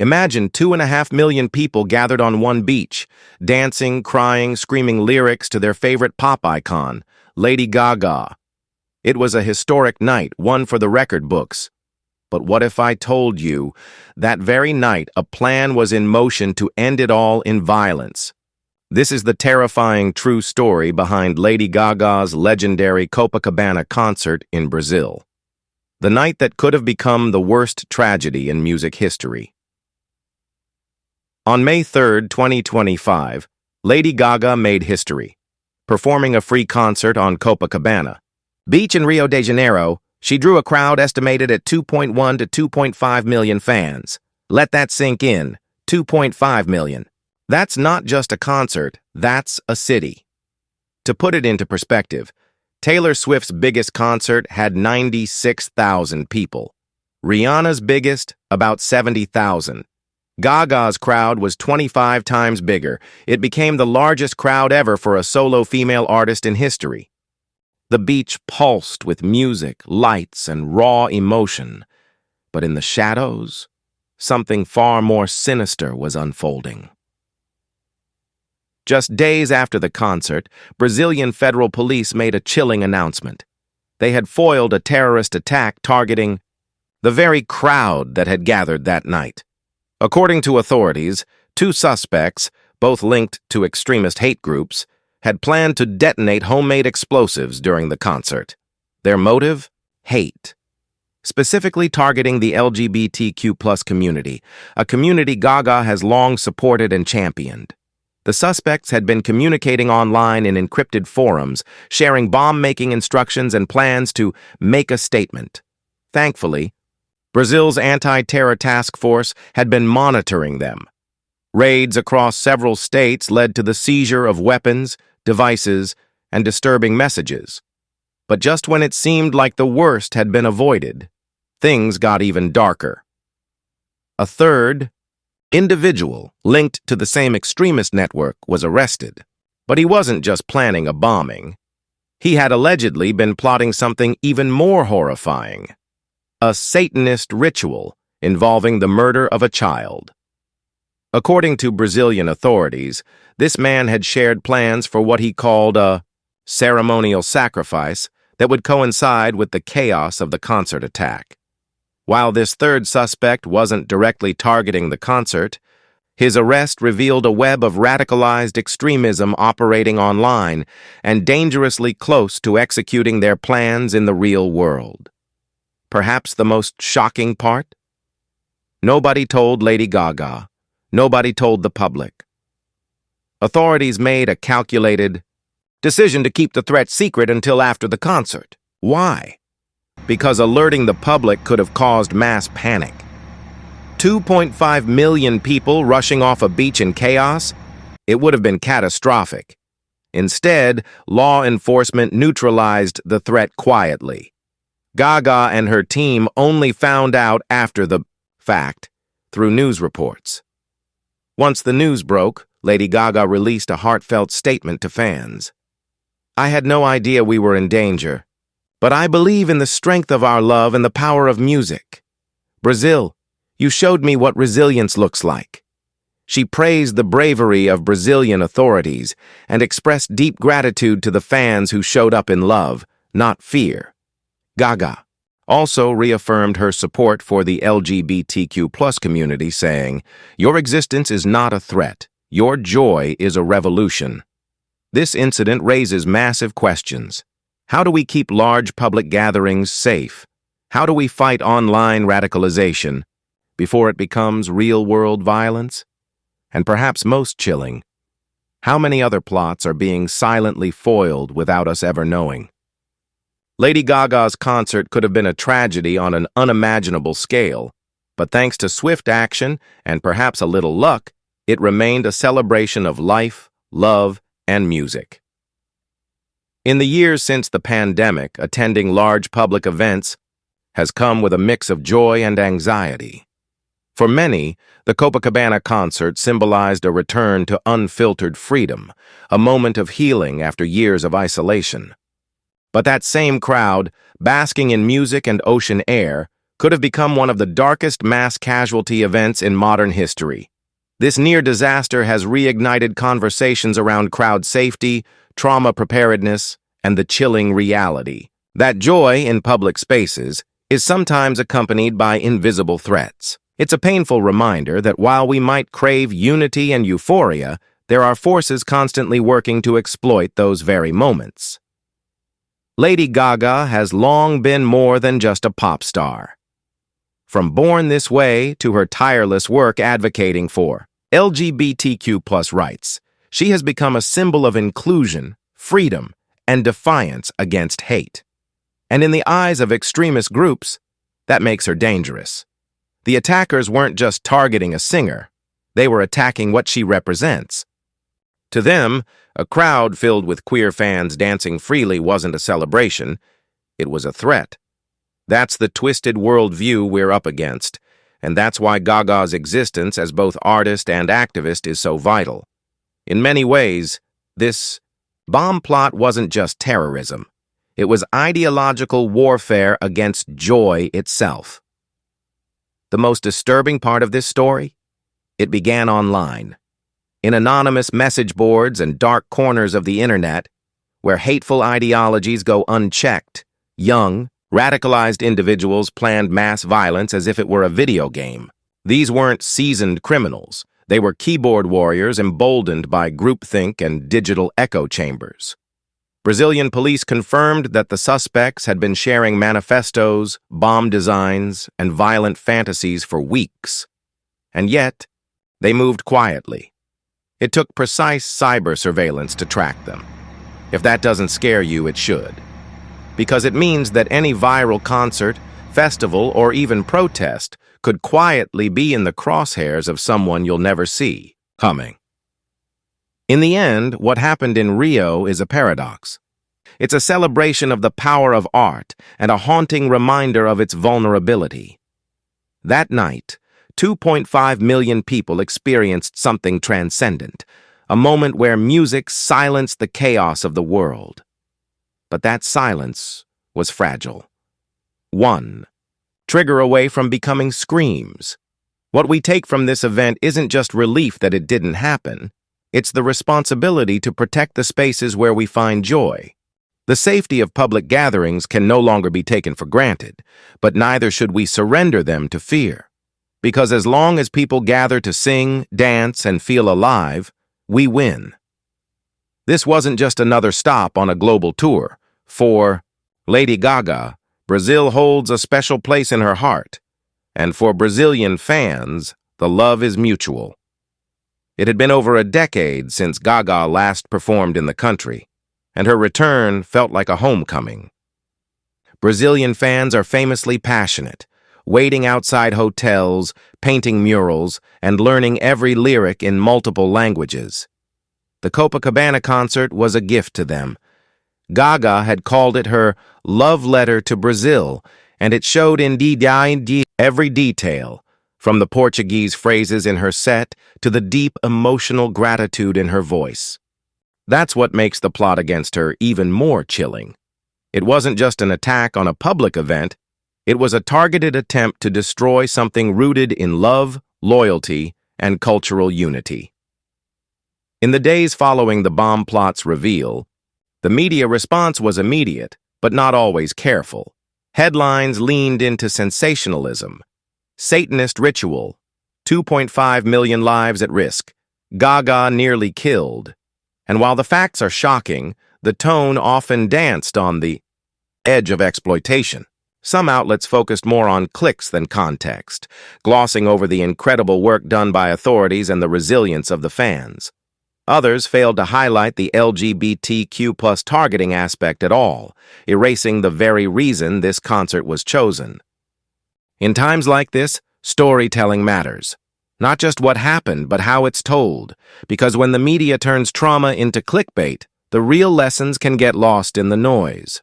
Imagine 2.5 million people gathered on one beach, dancing, crying, screaming lyrics to their favorite pop icon, Lady Gaga. It was a historic night, one for the record books. But what if I told you that very night a plan was in motion to end it all in violence? This is the terrifying true story behind Lady Gaga's legendary Copacabana concert in Brazil. The night that could have become the worst tragedy in music history. On May 3, 2025, Lady Gaga made history, performing a free concert on Copacabana Beach in Rio de Janeiro. She drew a crowd estimated at 2.1 to 2.5 million fans. Let that sink in, 2.5 million. That's not just a concert, that's a city. To put it into perspective, Taylor Swift's biggest concert had 96,000 people. Rihanna's biggest, about 70,000. Gaga's crowd was 25 times bigger. It became the largest crowd ever for a solo female artist in history. The beach pulsed with music, lights, and raw emotion. But in the shadows, something far more sinister was unfolding. Just days after the concert, Brazilian federal police made a chilling announcement. They had foiled a terrorist attack targeting the very crowd that had gathered that night. According to authorities, 2 suspects, both linked to extremist hate groups, had planned to detonate homemade explosives during the concert. Their motive? Hate. Specifically targeting the LGBTQ+ community, a community Gaga has long supported and championed. The suspects had been communicating online in encrypted forums, sharing bomb-making instructions and plans to make a statement. Thankfully, Brazil's anti-terror task force had been monitoring them. Raids across several states led to the seizure of weapons, devices, and disturbing messages. But just when it seemed like the worst had been avoided, things got even darker. A third individual linked to the same extremist network was arrested. But he wasn't just planning a bombing. He had allegedly been plotting something even more horrifying. A Satanist ritual involving the murder of a child. According to Brazilian authorities, this man had shared plans for what he called a ceremonial sacrifice that would coincide with the chaos of the concert attack. While this third suspect wasn't directly targeting the concert, his arrest revealed a web of radicalized extremism operating online and dangerously close to executing their plans in the real world. Perhaps the most shocking part? Nobody told Lady Gaga. Nobody told the public. Authorities made a calculated decision to keep the threat secret until after the concert. Why? Because alerting the public could have caused mass panic. 2.5 million people rushing off a beach in chaos? It would have been catastrophic. Instead, law enforcement neutralized the threat quietly. Gaga and her team only found out after the fact through news reports. Once the news broke, Lady Gaga released a heartfelt statement to fans. "I had no idea we were in danger, but I believe in the strength of our love and the power of music. Brazil, you showed me what resilience looks like." She praised the bravery of Brazilian authorities and expressed deep gratitude to the fans who showed up in love, not fear. Gaga also reaffirmed her support for the LGBTQ+ community, saying, "Your existence is not a threat. Your joy is a revolution." This incident raises massive questions. How do we keep large public gatherings safe? How do we fight online radicalization before it becomes real-world violence? And perhaps most chilling, how many other plots are being silently foiled without us ever knowing? Lady Gaga's concert could have been a tragedy on an unimaginable scale, but thanks to swift action and perhaps a little luck, it remained a celebration of life, love, and music. In the years since the pandemic, attending large public events has come with a mix of joy and anxiety. For many, the Copacabana concert symbolized a return to unfiltered freedom, a moment of healing after years of isolation. But that same crowd, basking in music and ocean air, could have become one of the darkest mass casualty events in modern history. This near disaster has reignited conversations around crowd safety, trauma preparedness, and the chilling reality that joy in public spaces is sometimes accompanied by invisible threats. It's a painful reminder that while we might crave unity and euphoria, there are forces constantly working to exploit those very moments. Lady Gaga has long been more than just a pop star. From Born This Way to her tireless work advocating for LGBTQ+ rights, she has become a symbol of inclusion, freedom, and defiance against hate. And in the eyes of extremist groups, that makes her dangerous. The attackers weren't just targeting a singer, they were attacking what she represents. To them, a crowd filled with queer fans dancing freely wasn't a celebration, it was a threat. That's the twisted worldview we're up against, and that's why Gaga's existence as both artist and activist is so vital. In many ways, this bomb plot wasn't just terrorism. It was ideological warfare against joy itself. The most disturbing part of this story? It began online. In anonymous message boards and dark corners of the internet, where hateful ideologies go unchecked, young, radicalized individuals planned mass violence as if it were a video game. These weren't seasoned criminals. They were keyboard warriors emboldened by groupthink and digital echo chambers. Brazilian police confirmed that the suspects had been sharing manifestos, bomb designs, and violent fantasies for weeks. And yet, they moved quietly. It took precise cyber surveillance to track them. If that doesn't scare you, it should. Because it means that any viral concert, festival, or even protest could quietly be in the crosshairs of someone you'll never see coming. In the end, what happened in Rio is a paradox. It's a celebration of the power of art and a haunting reminder of its vulnerability. That night, 2.5 million people experienced something transcendent, a moment where music silenced the chaos of the world. But that silence was fragile. 1. Trigger away from becoming screams. What we take from this event isn't just relief that it didn't happen, it's the responsibility to protect the spaces where we find joy. The safety of public gatherings can no longer be taken for granted, but neither should we surrender them to fear. Because as long as people gather to sing, dance, and feel alive, we win. This wasn't just another stop on a global tour. For Lady Gaga, Brazil holds a special place in her heart, and for Brazilian fans, the love is mutual. It had been over a decade since Gaga last performed in the country, and her return felt like a homecoming. Brazilian fans are famously passionate, waiting outside hotels, painting murals, and learning every lyric in multiple languages. The Copacabana concert was a gift to them. Gaga had called it her love letter to Brazil, and it showed in every detail, from the Portuguese phrases in her set to the deep emotional gratitude in her voice. That's what makes the plot against her even more chilling. It wasn't just an attack on a public event, it was a targeted attempt to destroy something rooted in love, loyalty, and cultural unity. In the days following the bomb plot's reveal, the media response was immediate, but not always careful. Headlines leaned into sensationalism. Satanist ritual, 2.5 million lives at risk, Gaga nearly killed. And while the facts are shocking, the tone often danced on the edge of exploitation. Some outlets focused more on clicks than context, glossing over the incredible work done by authorities and the resilience of the fans. Others failed to highlight the LGBTQ+ targeting aspect at all, erasing the very reason this concert was chosen. In times like this, storytelling matters. Not just what happened, but how it's told, because when the media turns trauma into clickbait, the real lessons can get lost in the noise.